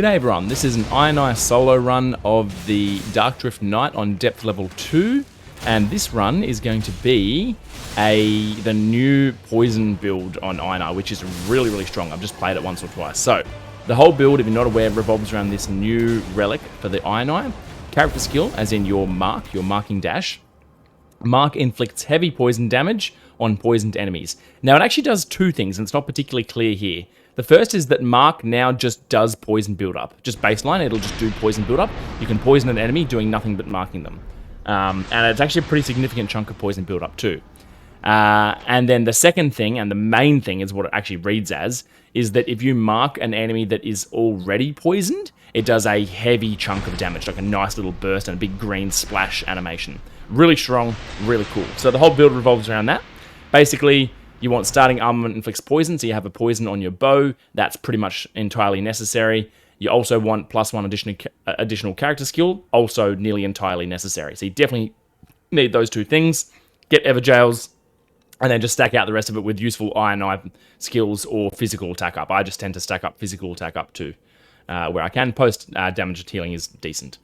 G'day everyone, this is an Ironeye solo run of the Darkdrift Knight on depth level 2, and this run is going to be the new poison build on Ironeye, which is really strong. I've just played it once or twice. So, the whole build, if you're not aware, revolves around this new relic for the Ironeye. Character skill, as in your marking dash. Mark inflicts heavy poison damage on poisoned enemies. Now, it actually does two things, and it's not particularly clear here. The first is that Mark now just does poison build-up. Just baseline, it'll just do poison build-up. You can poison an enemy doing nothing but marking them. And it's actually a pretty significant chunk of poison build-up too. And then the second thing, and the main thing is what it actually reads as, is that if you mark an enemy that is already poisoned, it does a heavy chunk of damage, like a nice little burst and a big green splash animation. Really strong, really cool. So the whole build revolves around that. Basically, you want starting armament inflicts poison, so you have a poison on your bow. That's pretty much entirely necessary. You also want +1 additional character skill, also nearly entirely necessary. So you definitely need those two things. Get Everjails, and then just stack out the rest of it with useful Ironeye skills or physical attack up. I just tend to stack up physical attack up too, where I can. Post damage healing is decent.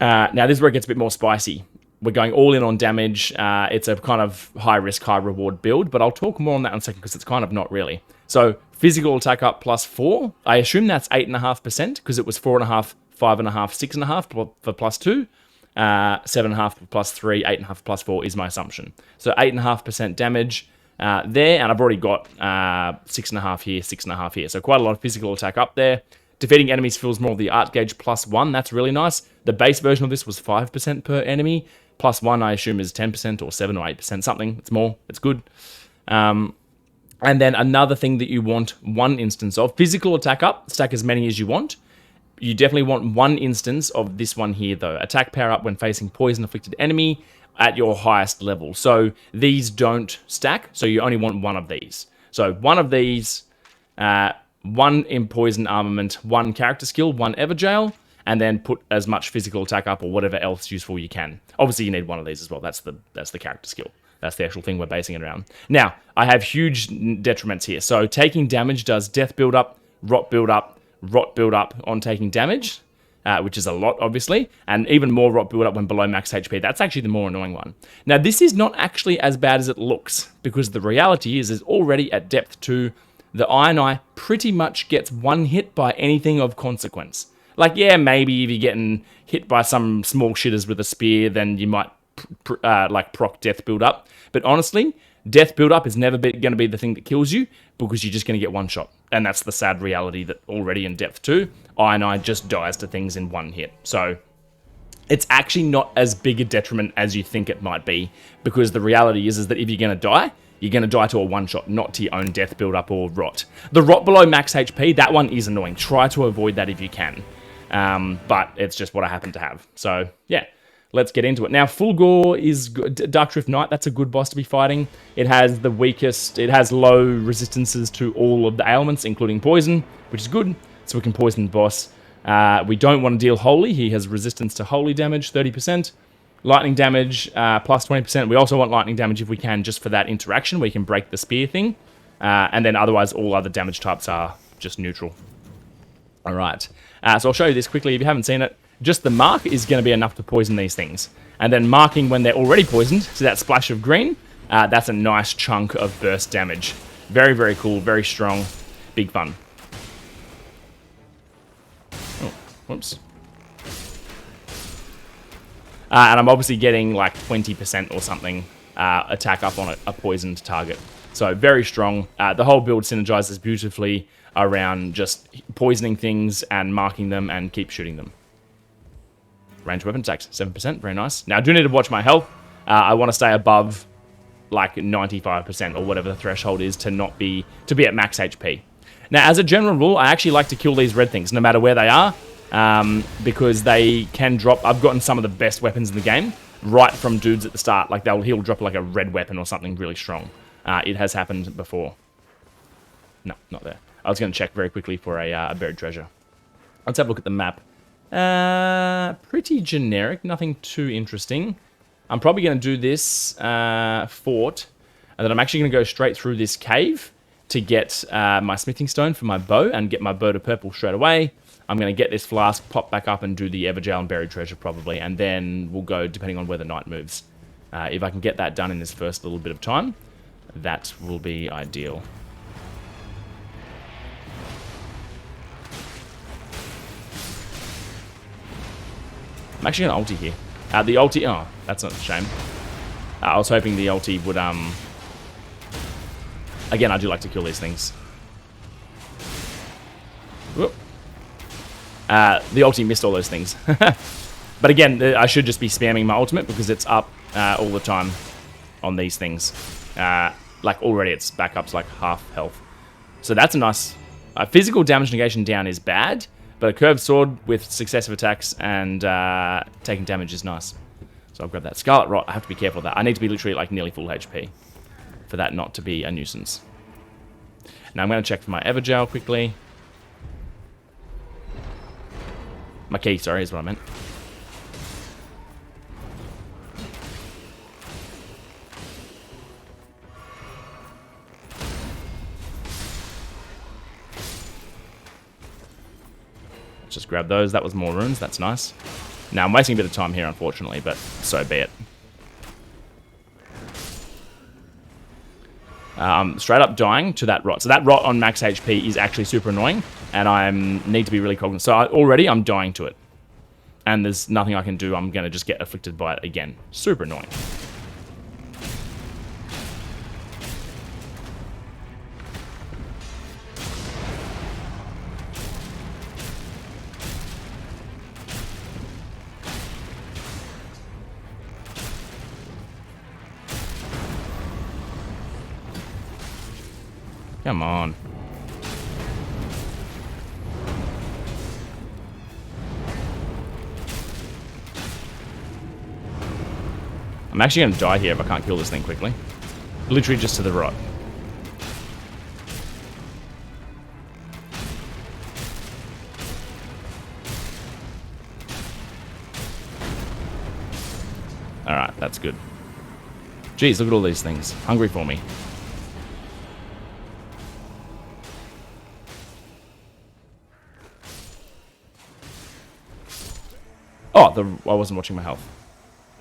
Now this is where it gets a bit more spicy. We're going all in on damage. It's a kind of high risk, high reward build, but I'll talk more on that in a second because it's kind of not really. So physical attack up +4. I assume that's 8.5% because it was 4.5, 5.5, 6.5 for +2. 7.5 +3, 8.5 +4 is my assumption. So 8.5% damage there, and I've already got 6.5 here, 6.5 here. So quite a lot of physical attack up there. Defeating enemies fills more of the art gauge +1. That's really nice. The base version of this was 5% per enemy. +1, I assume, is 10% or 7 or 8%, something. It's more. It's good. And then another thing that you want one instance of, physical attack up. Stack as many as you want. You definitely want one instance of this one here, though. Attack power up when facing poison-afflicted enemy at your highest level. So these don't stack, so you only want one of these. So one of these, one in poison armament, one character skill, one Everjail, and then put as much physical attack up or whatever else useful you can. Obviously, you need one of these as well. That's the character skill. That's the actual thing we're basing it around. Now, I have huge detriments here. So taking damage does death build-up, rot build-up on taking damage, which is a lot, obviously, and even more rot build-up when below max HP. That's actually the more annoying one. Now, this is not actually as bad as it looks, because the reality is already at depth 2, the Ironeye pretty much gets one hit by anything of consequence. Like, yeah, maybe if you're getting hit by some small shitters with a spear, then you might proc death build-up. But honestly, death build-up is never going to be the thing that kills you, because you're just going to get one shot. And that's the sad reality that already in depth 2, Ironeye just dies to things in one hit. So it's actually not as big a detriment as you think it might be, because the reality is that if you're going to die, you're going to die to a one-shot, not to your own death build-up or rot. The rot below max HP, that one is annoying. Try to avoid that if you can. But it's just what I happen to have. So, yeah, let's get into it. Now, full gore is good. Darkdrift Knight, that's a good boss to be fighting. It has the weakest, it has low resistances to all of the ailments, including poison, which is good, so we can poison the boss. We don't want to deal holy. He has resistance to holy damage, 30%. Lightning damage, plus 20%. We also want lightning damage if we can, just for that interaction where you can break the spear thing. And then otherwise, all other damage types are just neutral. All right. So I'll show you this quickly if you haven't seen it. Just the mark is going to be enough to poison these things. And then marking when they're already poisoned, so that splash of green, that's a nice chunk of burst damage. Very cool, very strong, big fun. Oh, whoops. And I'm obviously getting like 20% or something attack up on a poisoned target. So very strong. The whole build synergizes beautifully around just poisoning things and marking them and keep shooting them. Range weapon attacks, 7%, very nice. Now I do need to watch my health. I want to stay above like 95% or whatever the threshold is to be at max HP. Now as a general rule, I actually like to kill these red things no matter where they are. Because they can drop. I've gotten some of the best weapons in the game right from dudes at the start. Like he'll drop like a red weapon or something really strong. It has happened before. No, not there. I was going to check very quickly for a buried treasure. Let's have a look at the map. Pretty generic, nothing too interesting. I'm probably going to do this fort, and then I'm actually going to go straight through this cave to get my smithing stone for my bow and get my bow to purple straight away. I'm going to get this flask, pop back up and do the Everjail and buried treasure probably, and then we'll go depending on where the night moves. If I can get that done in this first little bit of time, that will be ideal. I'm actually going to ulti here. The ulti... Oh, that's not a shame. I was hoping the ulti would... Again, I do like to kill these things. Whoop. The ulti missed all those things. But again, I should just be spamming my ultimate because it's up all the time on these things. Like already its back up to like half health. So that's a nice... physical damage negation down is bad, but a curved sword with successive attacks and taking damage is nice. So I'll grab that. Scarlet Rot, I have to be careful of that. I need to be literally like nearly full HP for that not to be a nuisance. Now I'm going to check for my Everjail quickly. My key, sorry, is what I meant. Just grab those. That was more runes. That's nice. Now, I'm wasting a bit of time here, unfortunately, but so be it. I'm straight up dying to that rot. So that rot on max HP is actually super annoying, and I need to be really cognizant. So already I'm dying to it. And there's nothing I can do. I'm going to just get afflicted by it again. Super annoying. Come on. I'm actually going to die here if I can't kill this thing quickly. Literally just to the right. Alright, that's good. Jeez, look at all these things. Hungry for me. Oh, I wasn't watching my health.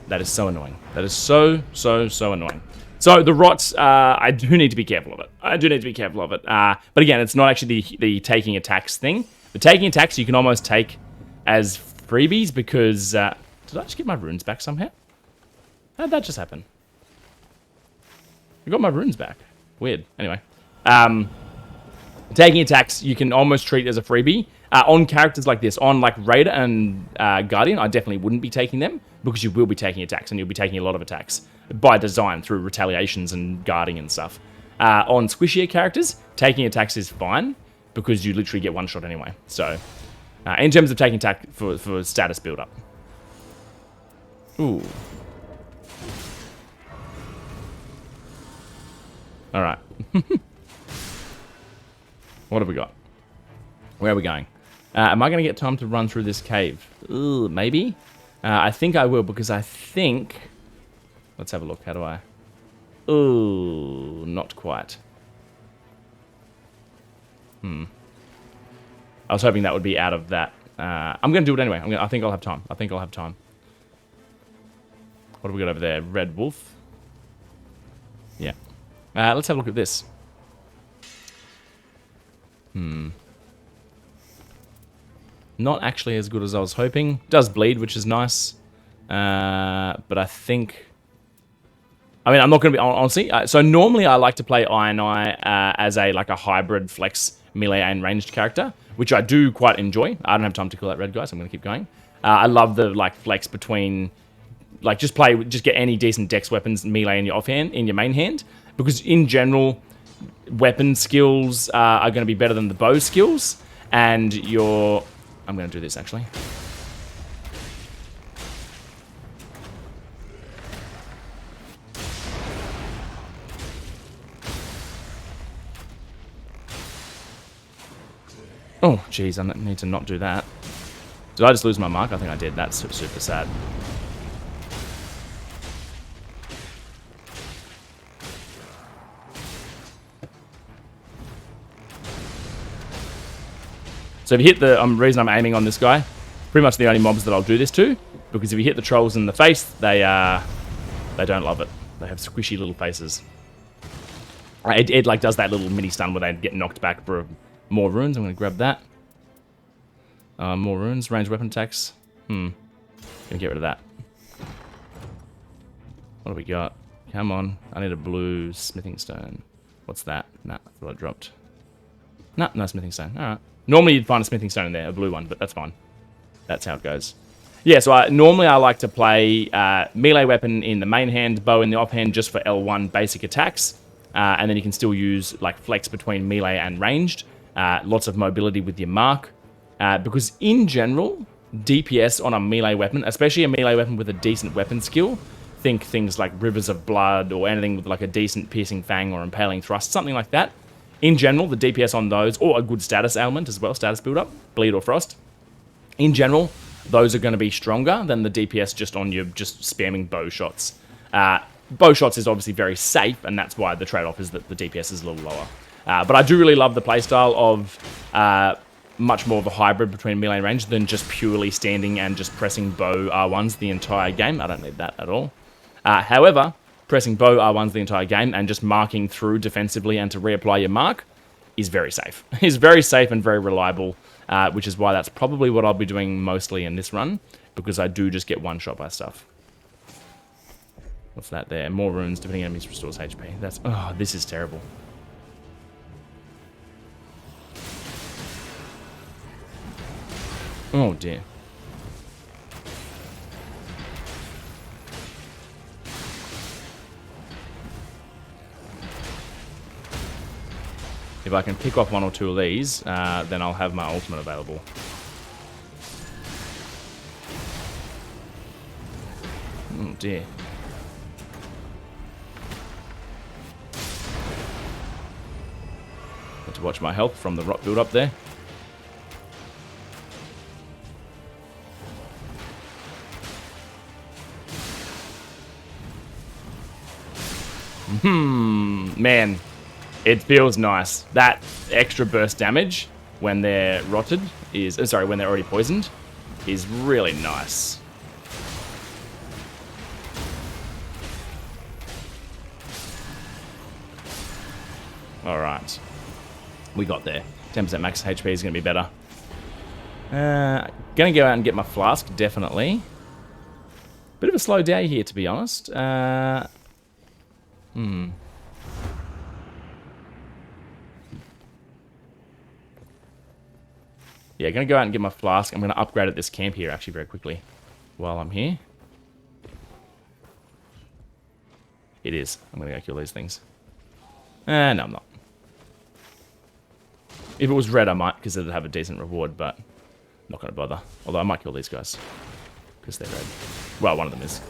That is so annoying. That is so annoying. So the rots, I do need to be careful of it. But again, it's not actually the taking attacks thing. The taking attacks you can almost take as freebies because... did I just get my runes back somehow? How did that just happen? I got my runes back. Weird. Anyway. Taking attacks you can almost treat as a freebie. On characters like this, on like Raider and Guardian, I definitely wouldn't be taking them because you will be taking attacks and you'll be taking a lot of attacks by design through retaliations and guarding and stuff. On squishier characters, taking attacks is fine because you literally get one shot anyway. So, in terms of taking attack for status build up. Ooh. All right. What have we got? Where are we going? Am I going to get time to run through this cave? Ooh, maybe? I think I will because I think... Let's have a look. How do I... Ooh, not quite. I was hoping that would be out of that. I'm going to do it anyway. I think I'll have time. What have we got over there? Red Wolf. Yeah. Let's have a look at this. Not actually as good as I was hoping. Does bleed, which is nice. But I think... I mean, I'm not going to be... Honestly, so normally I like to play Ironeye as a hybrid flex melee and ranged character, which I do quite enjoy. I don't have time to kill that red guy, so I'm going to keep going. I love the flex between... just get any decent dex weapons melee in your offhand, in your main hand. Because in general, weapon skills are going to be better than the bow skills. And your... I'm going to do this, actually. Oh, jeez, I need to not do that. Did I just lose my mark? I think I did. That's super sad. So if you hit the reason I'm aiming on this guy, pretty much the only mobs that I'll do this to, because if you hit the trolls in the face, they don't love it. They have squishy little faces. It like does that little mini stun where they get knocked back for more runes. I'm going to grab that. More runes, ranged weapon attacks. Gonna get rid of that. What do we got? Come on, I need a blue smithing stone. What's that? Nah, I thought I dropped. Nah, no smithing stone. All right. Normally you'd find a smithing stone in there, a blue one, but that's fine. That's how it goes. Yeah, so normally I like to play melee weapon in the main hand, bow in the offhand just for L1 basic attacks. And then you can still use like flex between melee and ranged. Lots of mobility with your mark. Because in general, DPS on a melee weapon, especially a melee weapon with a decent weapon skill, think things like Rivers of Blood or anything with like a decent piercing fang or impaling thrust, something like that. In general, the DPS on those, or a good status element as well, status build up, bleed or frost. In general, those are going to be stronger than the DPS just on your just spamming bow shots. Bow shots is obviously very safe, and that's why the trade-off is that the DPS is a little lower. But I do really love the playstyle of much more of a hybrid between melee and range than just purely standing and just pressing bow R1s the entire game. I don't need that at all. However, pressing bow R1s the entire game and just marking through defensively and to reapply your mark is very safe. It's very safe and very reliable, which is why that's probably what I'll be doing mostly in this run, because I do just get one shot by stuff. What's that there? More runes, defeating enemies restores HP. That's... oh, this is terrible. Oh dear. If I can pick off one or two of these, then I'll have my ultimate available. Oh dear. Got to watch my health from the rock build up there. Man, it feels nice. That extra burst damage when they're rotted is... sorry, when they're already poisoned is really nice. Alright. We got there. 10% max HP is going to be better. Gonna go out and get my flask, definitely. Bit of a slow day here, to be honest. Yeah, gonna go out and get my flask. I'm gonna upgrade at this camp here actually very quickly while I'm here. It is. I'm gonna go kill these things. No, I'm not. If it was red, I might, because it'd have a decent reward, but not gonna bother. Although I might kill these guys because they're red. Well, one of them is.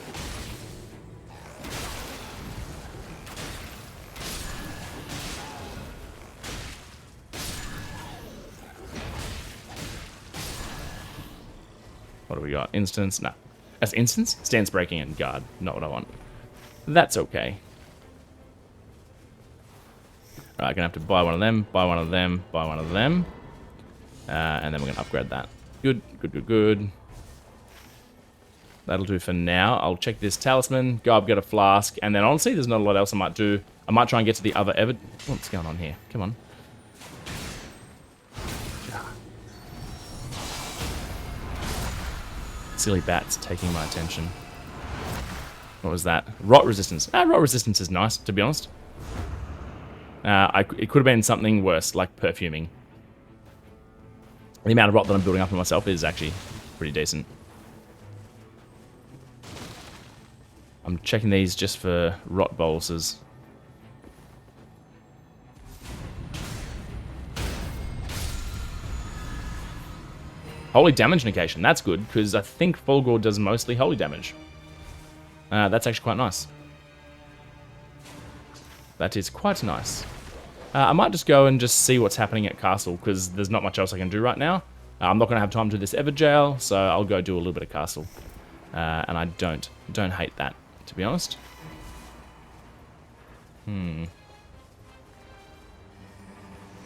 What do we got? Instance? No. That's instance? Stance breaking and guard. Not what I want. That's okay. Alright, gonna have to buy one of them, buy one of them, buy one of them. And then we're gonna upgrade that. Good, good, good, good. That'll do for now. I'll check this talisman, go up, get a flask, and then honestly, there's not a lot else I might do. I might try and get to the other what's going on here? Come on. Silly bats taking my attention. What was that? Rot resistance. Rot resistance is nice, to be honest. It could have been something worse, like perfuming. The amount of rot that I'm building up on myself is actually pretty decent. I'm checking these just for rot boluses. Holy damage negation. That's good, because I think Fulgor does mostly holy damage. That's actually quite nice. That is quite nice. I might just go and just see what's happening at Castle, because there's not much else I can do right now. I'm not going to have time to do this Everjail, so I'll go do a little bit of Castle. And I don't hate that, to be honest.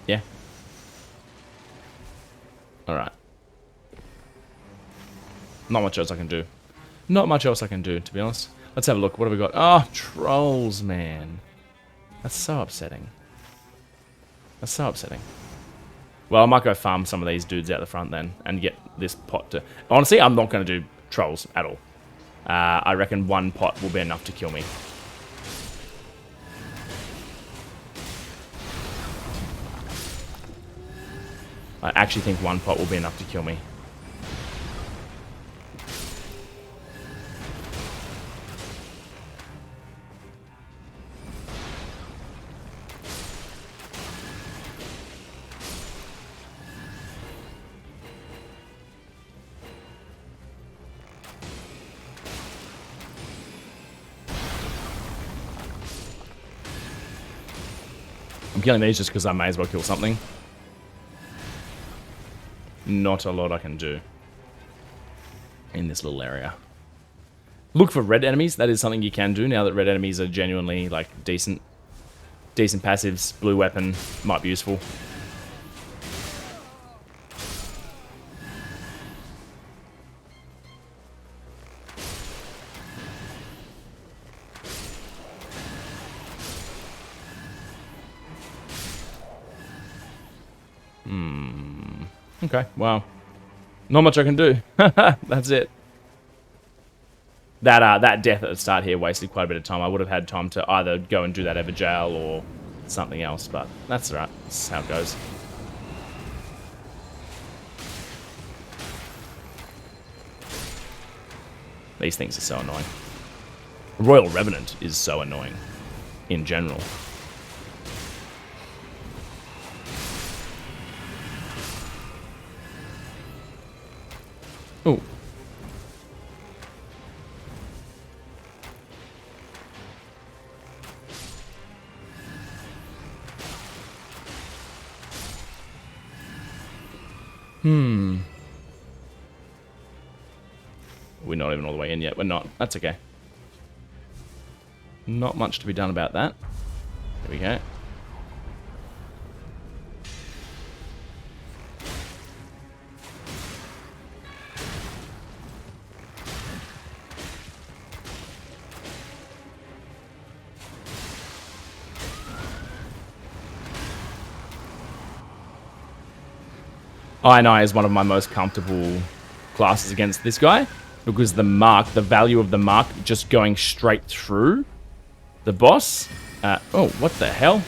Yeah. Alright. Not much else I can do. Not much else I can do, to be honest. Let's have a look. What have we got? Oh, trolls, man. That's so upsetting. That's so upsetting. Well, I might go farm some of these dudes out the front then and get this pot to... Honestly, I'm not going to do trolls at all. I reckon one pot will be enough to kill me. I actually think one pot will be enough to kill me. I'm killing these just because I may as well kill something. Not a lot I can do in this little area. Look for red enemies. That is something you can do now that red enemies are genuinely like decent passives. Blue weapon might be useful. Okay, well, not much I can do. That's it. That death at the start here wasted quite a bit of time. I would have had time to either go and do that Everjail or something else, but that's alright. That's how it goes. These things are so annoying. Royal Revenant is so annoying in general. Oh. We're not even all the way in yet. We're not. That's okay. Not much to be done about that. There we go. Ironeye is one of my most comfortable classes against this guy because the value of the mark just going straight through the boss. Oh, what the hell?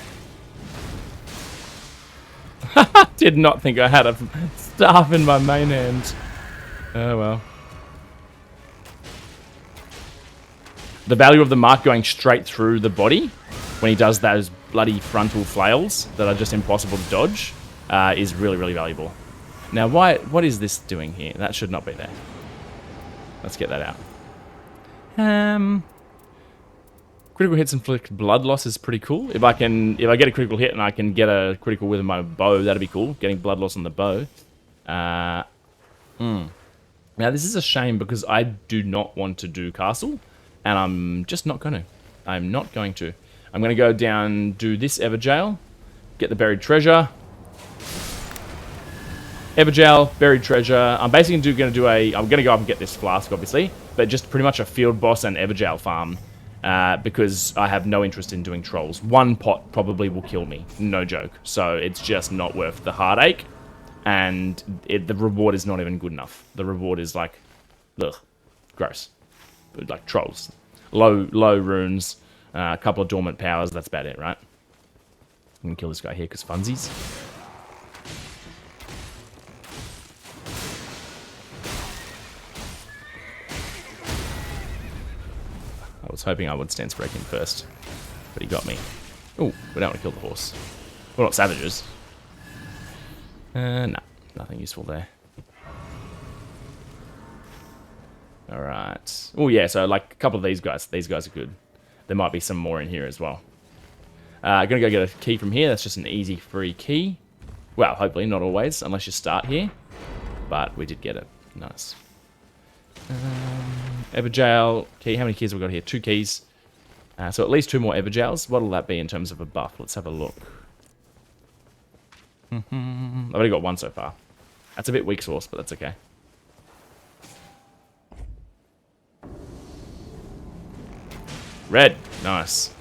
Did not think I had a staff in my main hand. Oh well. The value of the mark going straight through the body when he does those bloody frontal flails that are just impossible to dodge is really, really valuable. Now, what is this doing here? That should not be there. Let's get that out. Critical hits inflict blood loss is pretty cool. If I get a critical hit and I can get a critical with my bow, that'd be cool. Getting blood loss on the bow. Now, this is a shame because I do not want to do castle, and I'm just not going to. I'm not going to. I'm going to go down, do this Everjail, get the buried treasure. Everjail, buried treasure. I'm basically going to go up and get this flask, obviously, but just pretty much a field boss and Everjail farm, because I have no interest in doing trolls. One pot probably will kill me, no joke. So it's just not worth the heartache, and the reward is not even good enough. The reward is like, ugh, gross. Like trolls, low runes, a couple of dormant powers. That's about it, right? I'm gonna kill this guy here because funsies. I was hoping I would stance break him first, but he got me. Oh, we don't want to kill the horse. We're not savages. No, nothing useful there. Alright. Oh yeah, so like a couple of these guys are good. There might be some more in here as well. Gonna go get a key from here. That's just an easy free key. Well, hopefully not always, unless you start here. But we did get it. Nice. Everjail key. How many keys have we got here? 2 keys. So at least 2 more Everjails. What'll that be in terms of a buff? Let's have a look. I've only got 1 so far. That's a bit weak sauce, but that's okay. Red. Nice.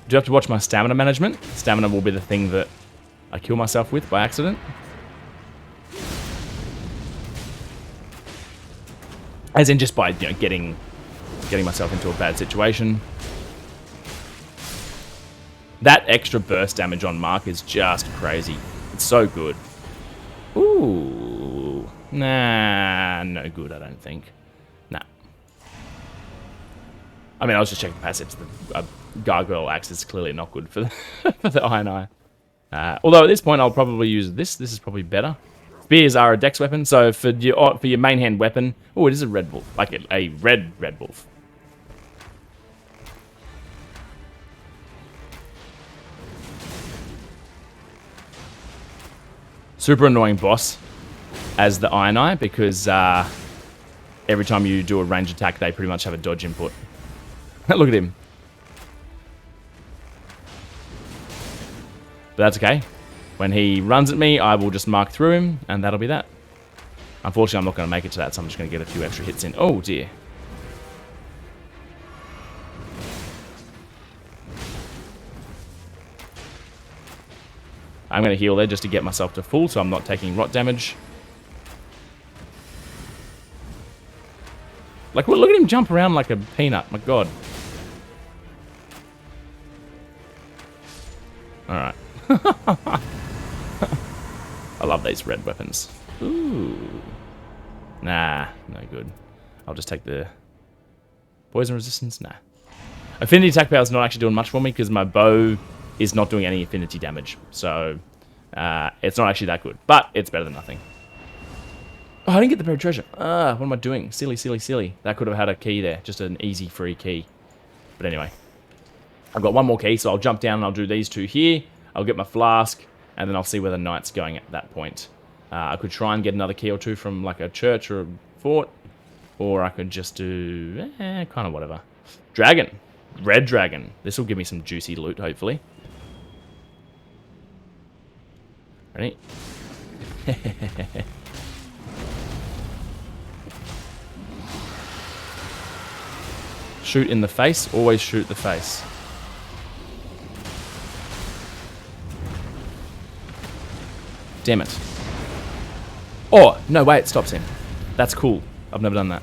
Do have to watch my stamina management. Stamina will be the thing that I kill myself with by accident. As in just by, you know, getting myself into a bad situation. That extra burst damage on Mark is just crazy. It's so good. Ooh. Nah, no good, I don't think. Nah. I mean, I was just checking passives. The Gargoyle Axe is clearly not good for the, for the Ironeye. Although at this point, I'll probably use this. This is probably better. Spears are a dex weapon, so for your main hand weapon... Oh, it is a red wolf. Like a red wolf. Super annoying boss as the Ironeye, because every time you do a range attack, they pretty much have a dodge input. Look at him. But that's okay. When he runs at me, I will just mark through him, and that'll be that. Unfortunately, I'm not going to make it to that, so I'm just going to get a few extra hits in. Oh, dear. I'm going to heal there just to get myself to full, so I'm not taking rot damage. Like, look at him jump around like a peanut. My God. Alright. I love these red weapons. Ooh. Nah, no good. I'll just take the poison resistance. Nah. Affinity attack power is not actually doing much for me because my bow is not doing any affinity damage. So, it's not actually that good. But it's better than nothing. Oh, I didn't get the buried treasure. What am I doing? Silly, silly, silly. That could have had a key there. Just an easy free key. But anyway. I've got one more key, so I'll jump down and I'll do these two here. I'll get my flask, and then I'll see where the knight's going at that point. I could try and get another key or two from like a church or a fort. Or I could just do... kind of whatever. Dragon. Red dragon. This will give me some juicy loot, hopefully. Ready? Shoot in the face. Always shoot the face. Damn it. Oh, no, wait, it stops him. That's cool. I've never done that.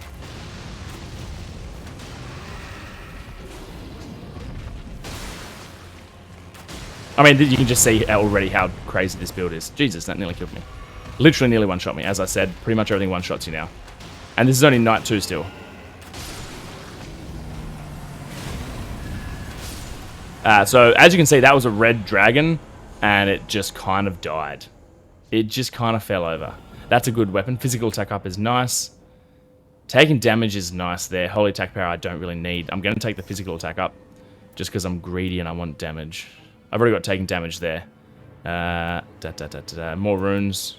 I mean, you can just see already how crazy this build is. Jesus, that nearly killed me. Literally nearly one-shot me. As I said, pretty much everything one-shots you now. And this is only Night 2 still. So, as you can see, that was a red dragon, and it just kind of died. It just kind of fell over. That's a good weapon. Physical attack up is nice. Taking damage is nice there. Holy attack power I don't really need. I'm going to take the physical attack up, just because I'm greedy and I want damage. I've already got taking damage there. More runes.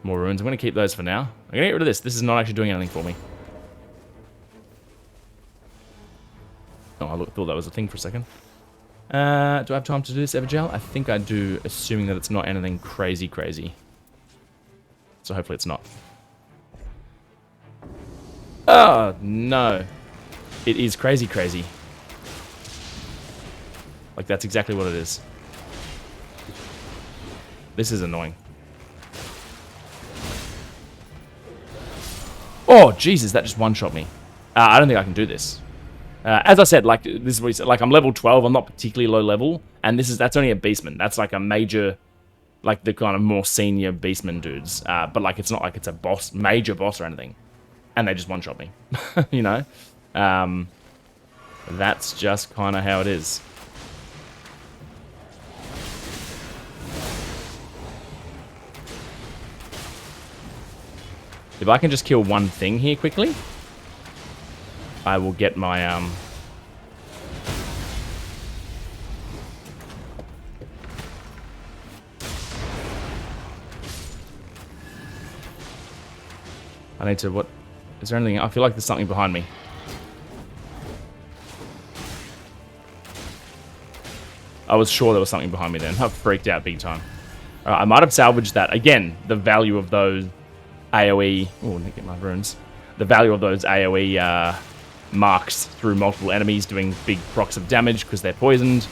More runes. I'm going to keep those for now. I'm going to get rid of this. This is not actually doing anything for me. Oh, I thought that was a thing for a second. Do I have time to do this Evergel? I think I do, assuming that it's not anything crazy, crazy. So hopefully it's not. Oh, no. It is crazy, crazy. Like, that's exactly what it is. This is annoying. Oh, Jesus, that just one-shot me. I don't think I can do this. As I said, like this is what he said, like I'm level 12, I'm not particularly low level, and that's only a beastman. That's like a major, like the kind of more senior beastman dudes. But like it's not like it's a boss, major boss or anything, and they just one-shot me, you know. That's just kind of how it is. If I can just kill one thing here quickly, I will get my, I need to, what? Is there anything? I feel like there's something behind me. I was sure there was something behind me then. I freaked out big time. I might have salvaged that. Again, the value of those AoE... Oh, let me get my runes. The value of those AoE marks through multiple enemies doing big procs of damage because they're poisoned.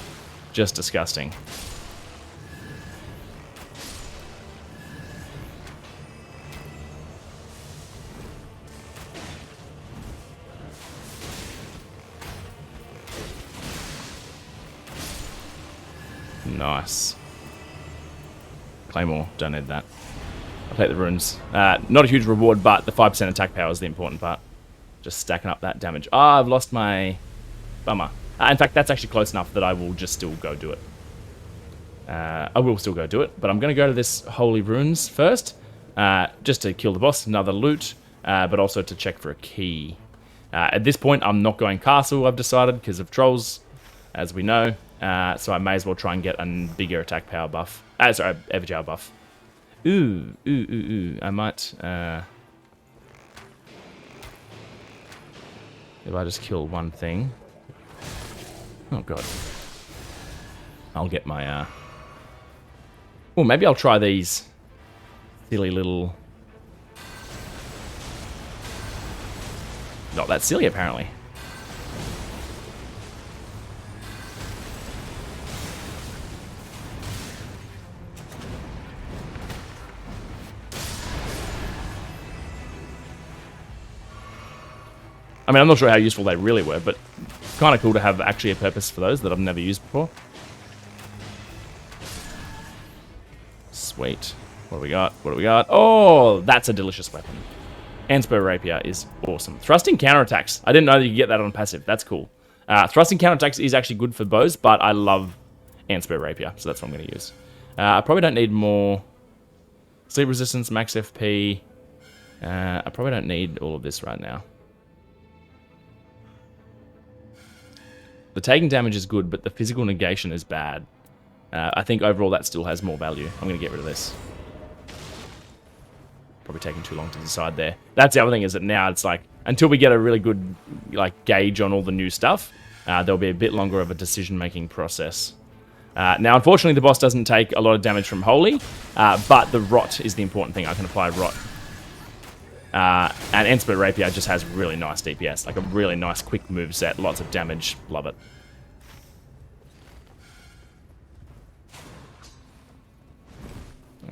Just disgusting. Nice. Claymore, don't need that. I'll take the runes. Not a huge reward, but the 5% attack power is the important part. Just stacking up that damage. Ah, I've lost my... Bummer. In fact, that's actually close enough that I will just still go do it. I will still go do it, but I'm going to go to this Holy Runes first. Just to kill the boss, another loot, but also to check for a key. At this point, I'm not going castle, I've decided, because of trolls, as we know. So I may as well try and get a bigger attack power buff. Sorry, Everjar buff. Ooh. I might... if I just kill one thing... Oh, God. I'll get my... Oh, maybe I'll try these silly little... Not that silly, apparently. I mean, I'm not sure how useful they really were, but kind of cool to have actually a purpose for those that I've never used before. Sweet. What do we got? What do we got? Oh, that's a delicious weapon. Anspur Rapier is awesome. Thrusting counterattacks. I didn't know that you could get that on passive. That's cool. Thrusting counterattacks is actually good for bows, but I love Anspur Rapier, so that's what I'm going to use. I probably don't need more sleep resistance, max FP. I probably don't need all of this right now. The taking damage is good, but the physical negation is bad. I think overall that still has more value. I'm going to get rid of this. Probably taking too long to decide there. That's the other thing, is that now it's like, until we get a really good gauge on all the new stuff, there'll be a bit longer of a decision-making process. Now, unfortunately, the boss doesn't take a lot of damage from Holy, but the Rot is the important thing. I can apply Rot. And Anspur Rapier just has really nice DPS, like a really nice quick move set, lots of damage, love it.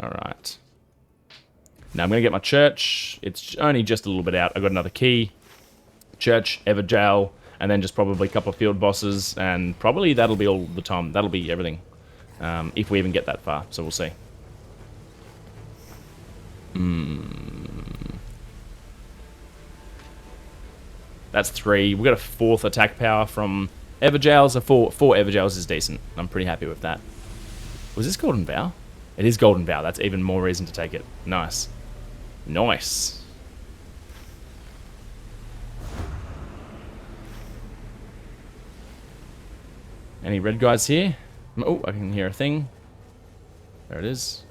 Alright. Now I'm going to get my church. It's only just a little bit out. I got another key, church, Everjail, and then just probably a couple of field bosses, and probably that'll be all the time. That'll be everything, if we even get that far, so we'll see. That's 3. We've got a 4th attack power from Everjail, so 4 Everjails is decent. I'm pretty happy with that. Was this Golden Vow? It is Golden Vow. That's even more reason to take it. Nice. Nice. Any red guys here? Oh, I can hear a thing. There it is.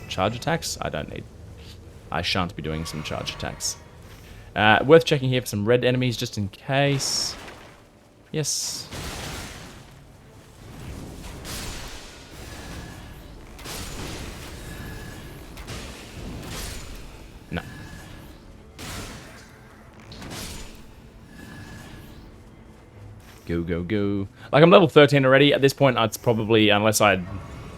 Charge attacks? I don't need. I shan't be doing some charge attacks. Worth checking here for some red enemies just in case. Yes. No. Go, go, go. Like, I'm level 13 already. At this point, it's probably, unless I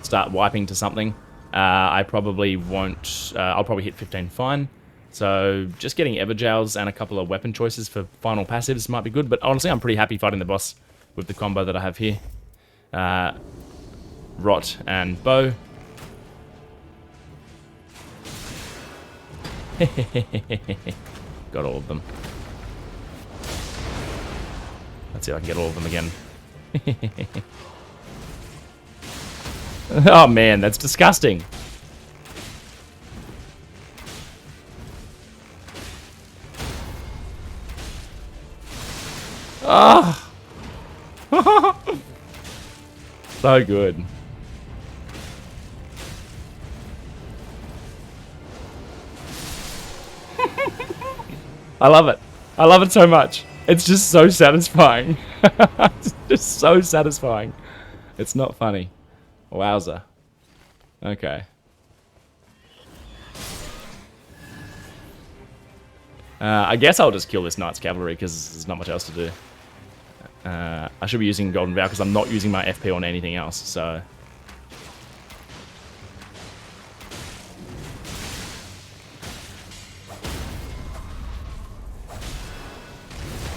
start wiping to something, I probably won't... I'll probably hit 15 fine. So just getting Everjails and a couple of weapon choices for final passives might be good. But honestly, I'm pretty happy fighting the boss with the combo that I have here. Rot and bow. Got all of them. Let's see if I can get all of them again. Oh man, that's disgusting. Ah! So good. I love it. I love it so much. It's just so satisfying. It's just so satisfying. It's not funny. Wowza. Okay. I guess I'll just kill this Knight's Cavalry because there's not much else to do. I should be using Golden Vow because I'm not using my FP on anything else, so...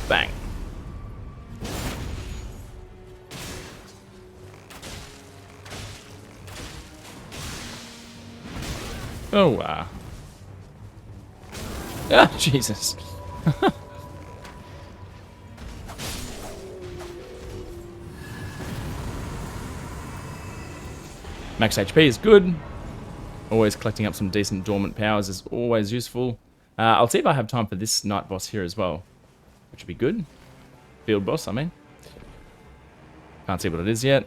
Bang. Oh, wow. Ah, Jesus. Max HP is good. Always collecting up some decent dormant powers is always useful. I'll see if I have time for this night boss here as well, which would be good. Field boss, I mean. Can't see what it is yet.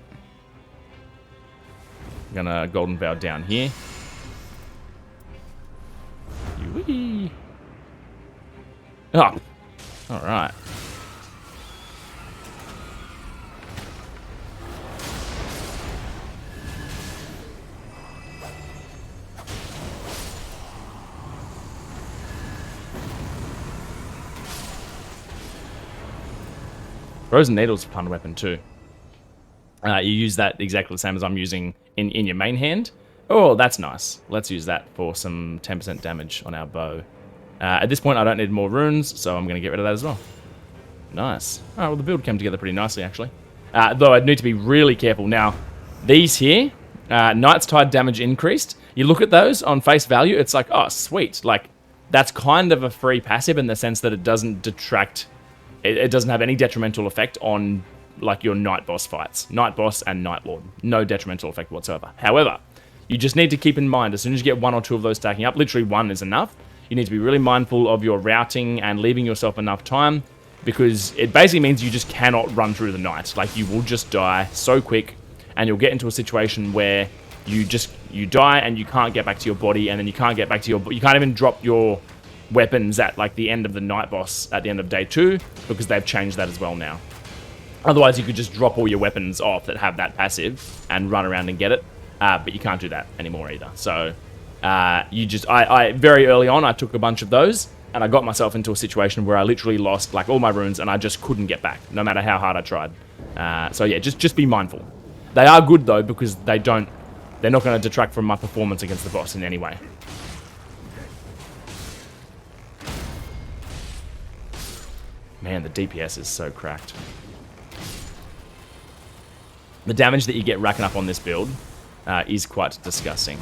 I'm gonna Golden Vow down here. Whee! Oh, alright. Frozen Needle's a fun weapon too. You use that exactly the same as I'm using in your main hand. Oh, that's nice. Let's use that for some 10% damage on our bow. At this point, I don't need more runes, so I'm going to get rid of that as well. Nice. Alright, well, the build came together pretty nicely, actually. Though I'd need to be really careful. Now, these here, Knight's Tide damage increased. You look at those on face value, it's like, oh, sweet. Like, that's kind of a free passive in the sense that it doesn't detract... It doesn't have any detrimental effect on, like, your Night Boss fights. Night Boss and Night Lord. No detrimental effect whatsoever. However, you just need to keep in mind, as soon as you get one or two of those stacking up, literally one is enough, you need to be really mindful of your routing and leaving yourself enough time, because it basically means you just cannot run through the night. Like, you will just die so quick, and you'll get into a situation where you die and you can't get back to your body, and then you can't get back to you can't even drop your weapons at, like, the end of the night boss at the end of day 2, because they've changed that as well now. Otherwise, you could just drop all your weapons off that have that passive and run around and get it, but you can't do that anymore either. So, I very early on, I took a bunch of those, and I got myself into a situation where I literally lost, like, all my runes, and I just couldn't get back, no matter how hard I tried. So yeah, just be mindful. They are good, though, because they're not going to detract from my performance against the boss in any way. Man, the DPS is so cracked. The damage that you get racking up on this build is quite disgusting.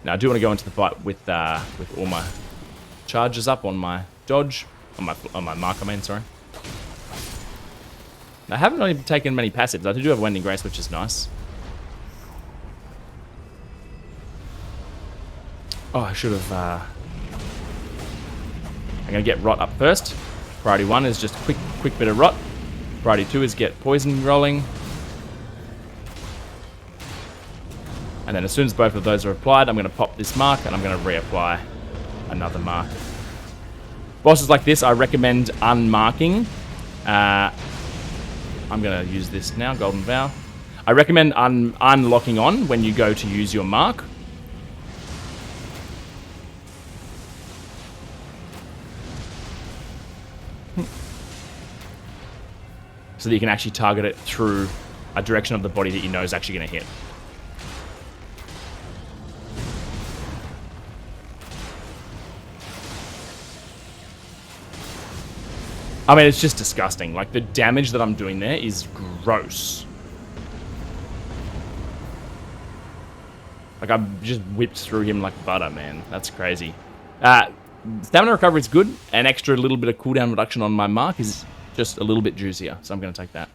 Now, I do want to go into the fight with all my charges up on my dodge, on my mark, I mean, sorry. I haven't really taken many passives. I do have Wending Grace, which is nice. Oh, I should have... I'm going to get Rot up first. Priority 1 is just quick bit of Rot. Priority 2 is get Poison rolling. And then as soon as both of those are applied, I'm going to pop this mark, and I'm going to reapply another mark. Bosses like this, I recommend unmarking. I'm going to use this now, Golden Vow. I recommend unlocking on when you go to use your mark. So that you can actually target it through a direction of the body that you know is actually going to hit. I mean, it's just disgusting. Like, the damage that I'm doing there is gross. Like, I've just whipped through him like butter, man. That's crazy. Stamina recovery is good. An extra little bit of cooldown reduction on my mark is just a little bit juicier, so I'm going to take that.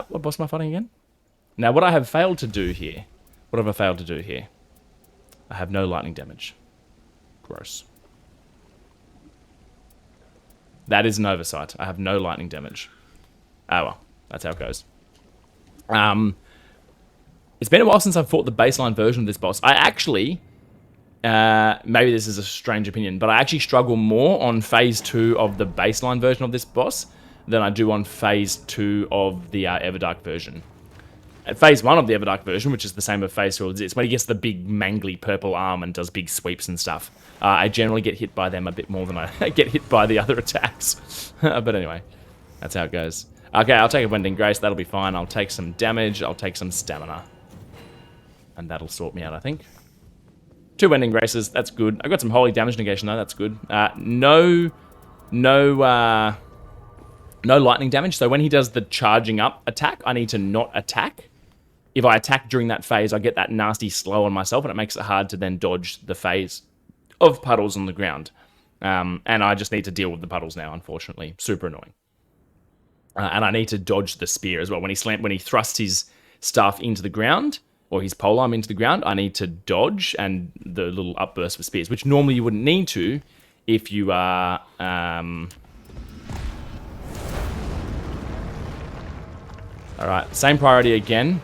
What boss am I fighting again? Now, what I have failed to do here... What have I failed to do here? I have no lightning damage. Gross. That is an oversight. I have no lightning damage. Ah, well. That's how it goes. It's been a while since I've fought the baseline version of this boss. I actually, maybe this is a strange opinion, but I actually struggle more on phase 2 of the baseline version of this boss than I do on phase 2 of the Everdark version. At phase 1 of the Everdark version, which is the same as phase 2, it's when he gets the big mangly purple arm and does big sweeps and stuff. I generally get hit by them a bit more than I get hit by the other attacks. But anyway, that's how it goes. Okay, I'll take a Wending Grace, that'll be fine. I'll take some damage, I'll take some stamina. And that'll sort me out, I think. 2 Wending Graces, that's good. I got some holy damage negation though, that's good. No lightning damage, so when he does the charging up attack, I need to not attack. If I attack during that phase, I get that nasty slow on myself, and it makes it hard to then dodge the phase of puddles on the ground. And I just need to deal with the puddles now, unfortunately. Super annoying. And I need to dodge the spear as well. When he thrusts his staff into the ground, or his polearm into the ground, I need to dodge and the little upburst for spears, which normally you wouldn't need to if you are... Alright, same priority again.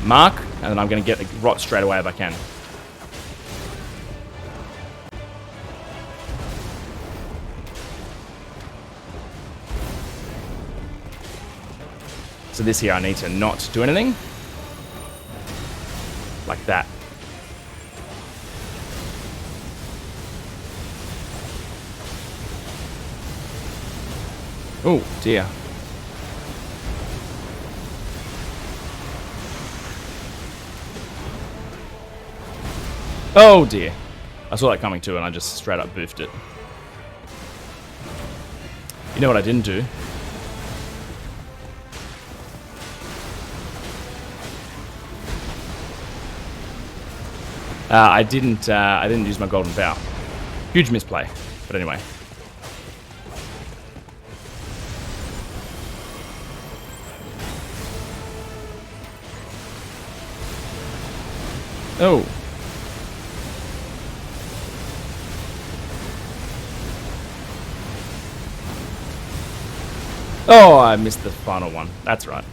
Mark, and then I'm going to get the rot straight away if I can. So this here I need to not do anything. Like that. Oh dear. Oh dear. I saw that coming too and I just straight up boofed it. You know what I didn't do? I didn't use my golden vow. Huge misplay. But anyway. Oh. Oh, I missed the final one. That's right.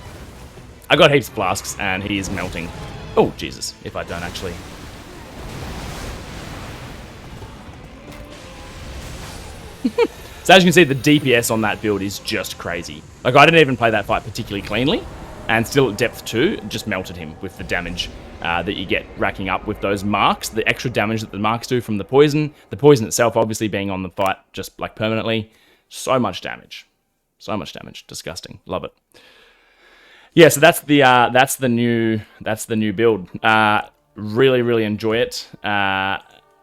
I got heaps of flasks, and he is melting. Oh, Jesus. If I don't actually... So as you can see, the DPS on that build is just crazy. Like, I didn't even play that fight particularly cleanly, and still at depth 2, just melted him with the damage that you get racking up with those marks, the extra damage that the marks do from the poison itself obviously being on the fight just like permanently. So much damage. So much damage. Disgusting. Love it. Yeah, so that's the new build. Really, really enjoy it.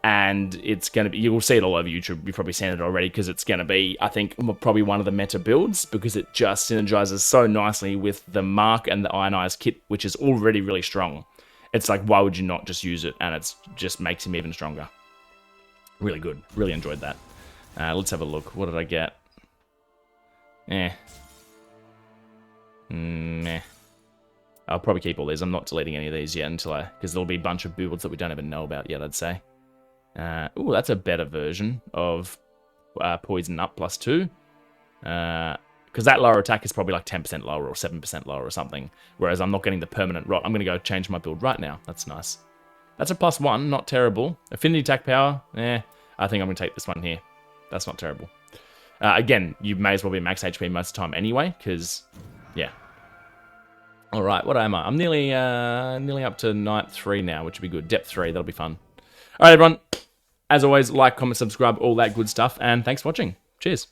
And it's going to be, you will see it all over YouTube. You've probably seen it already because it's going to be, I think, probably one of the meta builds because it just synergizes so nicely with the Mark and the Ironeye kit, which is already really strong. It's like, why would you not just use it? And it just makes him even stronger. Really good. Really enjoyed that. Let's have a look. What did I get? Meh. I'll probably keep all these. I'm not deleting any of these yet because there'll be a bunch of builds that we don't even know about yet, I'd say. Ooh, that's a better version of Poison Up +2. Because that lower attack is probably like 10% lower or 7% lower or something. Whereas I'm not getting the permanent rot. I'm going to go change my build right now. That's nice. That's a +1, not terrible. Affinity attack power, I think I'm going to take this one here. That's not terrible. Again, you may as well be max HP most of the time anyway, because, yeah. Alright, what am I? I'm nearly up to night 3 now, which would be good. Depth 3, that'll be fun. Alright, everyone. As always, like, comment, subscribe, all that good stuff, and thanks for watching. Cheers.